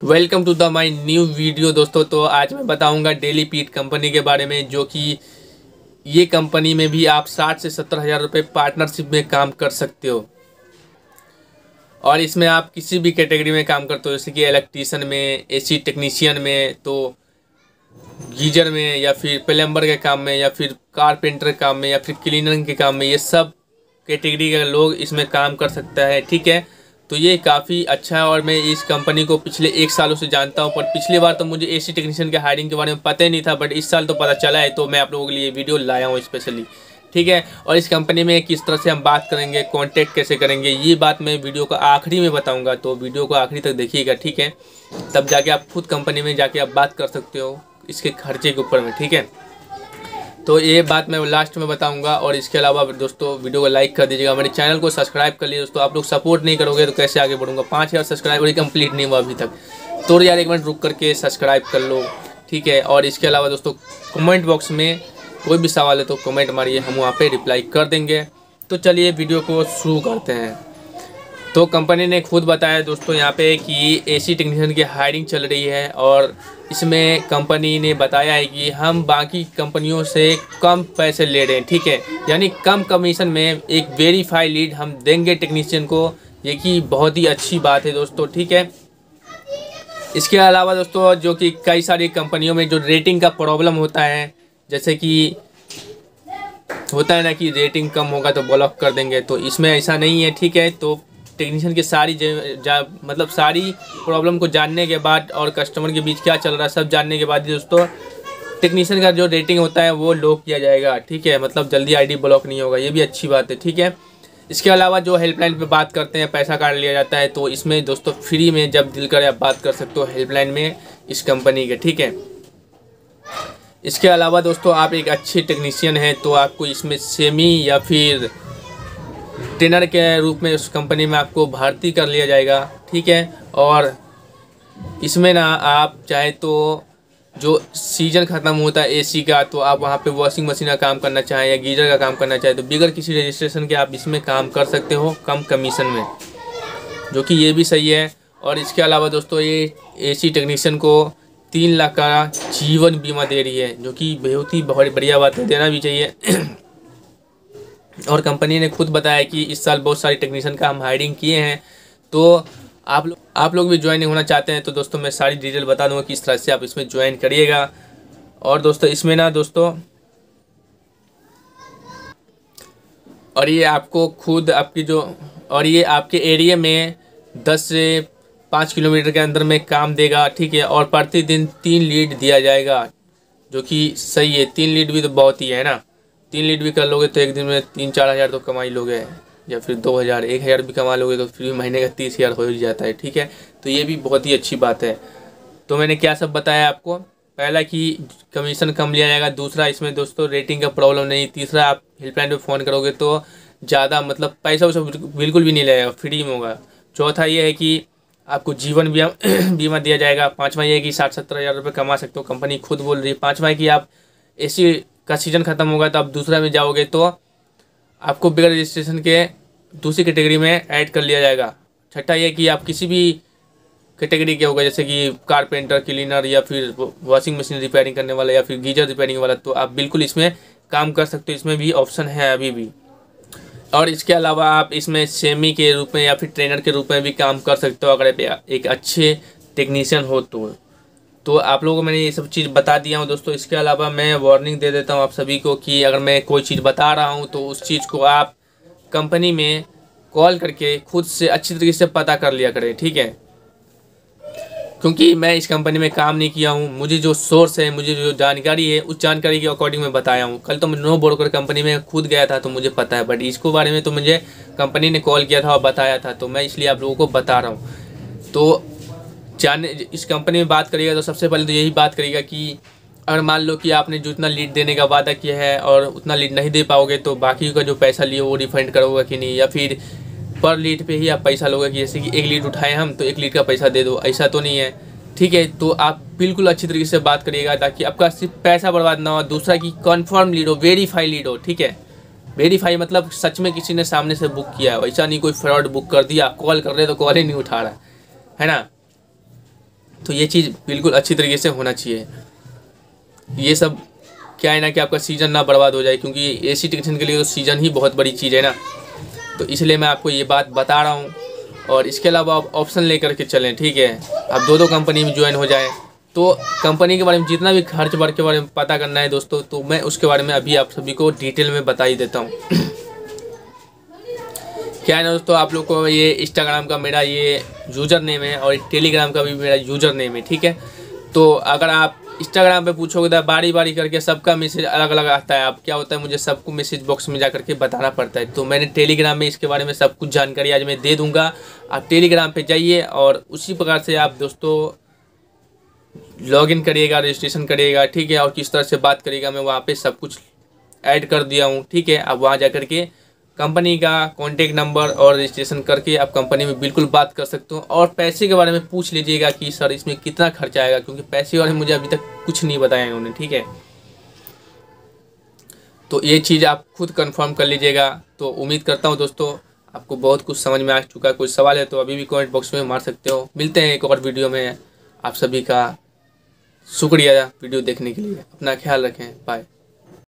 Welcome to the my new video दोस्तों। तो आज मैं बताऊंगा डेली पीट कंपनी के बारे में, जो कि ये कंपनी में भी आप 60 से 70 हज़ार रुपये पार्टनरशिप में काम कर सकते हो। और इसमें आप किसी भी कैटेगरी में काम करते हो, जैसे कि इलेक्ट्रीशियन में, एसी टेक्नीशियन में, तो गीजर में, या फिर प्लम्बर के काम में, या फिर कारपेंटर के काम में, या फिर क्लीनर के काम में। ये सब कैटेगरी के लोग इसमें काम कर सकता है, ठीक है। तो ये काफ़ी अच्छा है और मैं इस कंपनी को पिछले 1 सालों से जानता हूँ। पर पिछली बार तो मुझे एसी टेक्नीशियन के हायरिंग के बारे में पता ही नहीं था, बट इस साल तो पता चला है, तो मैं आप लोगों के लिए वीडियो लाया हूँ स्पेशली, ठीक है। और इस कंपनी में किस तरह से हम बात करेंगे, कांटेक्ट कैसे करेंगे, ये बात मैं वीडियो को आखिरी में बताऊँगा। तो वीडियो को आखिरी तक देखिएगा, ठीक है। तब जाके आप खुद कंपनी में जाके आप बात कर सकते हो इसके खर्चे के ऊपर में, ठीक है। तो ये बात मैं लास्ट में बताऊंगा। और इसके अलावा दोस्तों वीडियो को लाइक कर दीजिएगा, मेरे चैनल को सब्सक्राइब कर लीजिए दोस्तों। आप लोग सपोर्ट नहीं करोगे तो कैसे आगे बढ़ूंगा। 5000 सब्सक्राइबर ही कंप्लीट नहीं हुआ अभी तक, तो यार एक मिनट रुक करके सब्सक्राइब कर लो, ठीक है। और इसके अलावा दोस्तों कमेंट बॉक्स में कोई भी सवाल है तो कमेंट मारिए, हम वहाँ पर रिप्लाई कर देंगे। तो चलिए वीडियो को शुरू करते हैं। तो कंपनी ने खुद बताया दोस्तों यहाँ पे कि एसी टेक्नीशियन की हायरिंग चल रही है, और इसमें कंपनी ने बताया है कि हम बाकी कंपनियों से कम पैसे ले रहे हैं, ठीक है। यानी कम कमीशन में एक वेरीफाई लीड हम देंगे टेक्नीशियन को, ये कि बहुत ही अच्छी बात है दोस्तों, ठीक है। इसके अलावा दोस्तों जो कि कई सारी कंपनियों में जो रेटिंग का प्रॉब्लम होता है, जैसे कि होता है ना कि रेटिंग कम होगा तो ब्लॉक कर देंगे, तो इसमें ऐसा नहीं है, ठीक है। तो टेक्नीशियन की सारी मतलब सारी प्रॉब्लम को जानने के बाद और कस्टमर के बीच क्या चल रहा है सब जानने के बाद दोस्तों टेक्नीशियन का जो रेटिंग होता है वो लो किया जाएगा, ठीक है। मतलब जल्दी आईडी ब्लॉक नहीं होगा, ये भी अच्छी बात है, ठीक है। इसके अलावा जो हेल्पलाइन पे बात करते हैं पैसा काट लिया जाता है, तो इसमें दोस्तों फ्री में जब दिल करे आप बात कर सकते हो हेल्पलाइन में इस कंपनी के, ठीक है। इसके अलावा दोस्तों आप एक अच्छे टेक्नीशियन हैं तो आपको इसमें सेमी या फिर ट्रेनर के रूप में उस कंपनी में आपको भर्ती कर लिया जाएगा, ठीक है। और इसमें ना आप चाहे तो जो सीजन ख़त्म होता है एसी का, तो आप वहाँ पे वॉशिंग मशीन का काम करना चाहें या गीजर का काम करना चाहें तो बिगर किसी रजिस्ट्रेशन के आप इसमें काम कर सकते हो कम कमीशन में, जो कि ये भी सही है। और इसके अलावा दोस्तों ये एसी टेक्नीशियन को 3 लाख का जीवन बीमा दे रही है, जो कि बहुत ही बढ़िया बात है, देना भी चाहिए। और कंपनी ने खुद बताया कि इस साल बहुत सारी टेक्नीशियन का हम हायरिंग किए हैं, तो आप लोग भी ज्वाइन होना चाहते हैं तो दोस्तों मैं सारी डिटेल बता दूंगा किस तरह से आप इसमें ज्वाइन करिएगा। और दोस्तों इसमें ना दोस्तों और ये आपको खुद आपकी जो और ये आपके एरिया में 10 से 5 किलोमीटर के अंदर में काम देगा, ठीक है। और प्रतिदिन 3 लीड दिया जाएगा, जो कि सही है। 3 लीड भी तो बहुत ही है ना, 3 लीड भी कर लोगे तो एक दिन में 3-4 हज़ार तो कमा ही लोगे, या फिर 2000 1000 भी कमा लोगे तो फिर महीने का 30,000 हो ही जाता है, ठीक है। तो ये भी बहुत ही अच्छी बात है। तो मैंने क्या सब बताया आपको, पहला कि कमीशन कम लिया जाएगा, दूसरा इसमें दोस्तों रेटिंग का प्रॉब्लम नहीं, तीसरा आप हेल्पलाइन पे फ़ोन करोगे तो ज़्यादा मतलब पैसा वैसा बिल्कुल भी नहीं लगेगा, फ्री में होगा। चौथा ये है कि आपको जीवन बीमा दिया जाएगा। पाँचवा ये है कि 60-70 हज़ार रुपये कमा सकते हो, कंपनी खुद बोल रही है। पाँचवा है कि आप एसी का सीज़न ख़त्म होगा तो आप दूसरा में जाओगे तो आपको बिगर रजिस्ट्रेशन के दूसरी कैटेगरी में ऐड कर लिया जाएगा। छठा ये कि आप किसी भी कैटेगरी के होगा, जैसे कि कारपेंटर, क्लीनर, या फिर वॉशिंग मशीन रिपेयरिंग करने वाला, या फिर गीजर रिपेयरिंग वाला, तो आप बिल्कुल इसमें काम कर सकते हो, इसमें भी ऑप्शन है अभी भी। और इसके अलावा आप इसमें सेमी के रूप में या फिर ट्रेनर के रूप में भी काम कर सकते हो, अगर आप एक अच्छे टेक्नीशियन हो तो आप लोगों को मैंने ये सब चीज़ बता दिया हूँ दोस्तों। इसके अलावा मैं वार्निंग दे देता हूँ आप सभी को कि अगर मैं कोई चीज़ बता रहा हूँ तो उस चीज़ को आप कंपनी में कॉल करके खुद से अच्छी तरीके से पता कर लिया करें, ठीक है। क्योंकि मैं इस कंपनी में काम नहीं किया हूँ, मुझे जो सोर्स है, मुझे जो जानकारी है, उस जानकारी के अकॉर्डिंग मैं बताया हूँ। कल तो मैं नो ब्रोकर कंपनी में खुद गया था तो मुझे पता है, बट इसको बारे में तो मुझे कंपनी ने कॉल किया था और बताया था, तो मैं इसलिए आप लोगों को बता रहा हूँ। तो इस कंपनी में बात करिएगा तो सबसे पहले तो यही बात करिएगा कि अगर मान लो कि आपने जितना लीड देने का वादा किया है और उतना लीड नहीं दे पाओगे तो बाकी का जो पैसा लिए वो रिफंड करोगे कि नहीं, या फिर पर लीड पे ही आप पैसा लोगे कि जैसे कि 1 लीड उठाए हम तो 1 लीड का पैसा दे दो, ऐसा तो नहीं है, ठीक है। तो आप बिल्कुल अच्छी तरीके से बात करिएगा ताकि आपका सिर्फ पैसा बर्बाद ना हो, दूसरा कि कन्फर्म लीड हो, वेरीफाई लीड हो, ठीक है। वेरीफाई मतलब सच में किसी ने सामने से बुक किया है, ऐसा नहीं कोई फ्रॉड बुक कर दिया, कॉल कर रहे तो कॉल ही नहीं उठा रहा है ना। तो ये चीज़ बिल्कुल अच्छी तरीके से होना चाहिए। ये सब क्या है ना कि आपका सीज़न ना बर्बाद हो जाए, क्योंकि एसी टेक्नीशियन के लिए तो सीज़न ही बहुत बड़ी चीज़ है ना। तो इसलिए मैं आपको ये बात बता रहा हूँ। और इसके अलावा आप ऑप्शन लेकर के चलें, ठीक है। आप दो कंपनी में ज्वाइन हो जाए। तो कंपनी के बारे में जितना भी खर्च वर्च के बारे में पता करना है दोस्तों, तो मैं उसके बारे में अभी आप सभी को डिटेल में बता ही देता हूँ। क्या है ना दोस्तों, आप लोग को ये इंस्टाग्राम का मेरा ये यूज़र नेम है और टेलीग्राम का भी मेरा यूज़र नेम है, ठीक है। तो अगर आप इंस्टाग्राम पे पूछोगे तो बारी बारी करके सबका मैसेज अलग अलग आता है। अब क्या होता है, मुझे सबको मैसेज बॉक्स में जा करके बताना पड़ता है। तो मैंने टेलीग्राम में इसके बारे में सब कुछ जानकारी आज मैं दे दूंगा। आप टेलीग्राम पे जाइए और उसी प्रकार से आप दोस्तों लॉगिन करिएगा, रजिस्ट्रेशन करिएगा, ठीक है। और किस तरह से बात करिएगा मैं वहाँ पे सब कुछ ऐड कर दिया हूँ, ठीक है। आप वहाँ जा करके कंपनी का कॉन्टेक्ट नंबर और रजिस्ट्रेशन करके आप कंपनी में बिल्कुल बात कर सकते हो। और पैसे के बारे में पूछ लीजिएगा कि सर इसमें कितना खर्चा आएगा, क्योंकि पैसे के बारे में मुझे अभी तक कुछ नहीं बताया उन्होंने, ठीक है। तो ये चीज़ आप खुद कंफर्म कर लीजिएगा। तो उम्मीद करता हूँ दोस्तों आपको बहुत कुछ समझ में आ चुका है। कोई सवाल है तो अभी भी कमेंट बॉक्स में मार सकते हो। मिलते हैं एक और वीडियो में। आप सभी का शुक्रिया वीडियो देखने के लिए। अपना ख्याल रखें। बाय।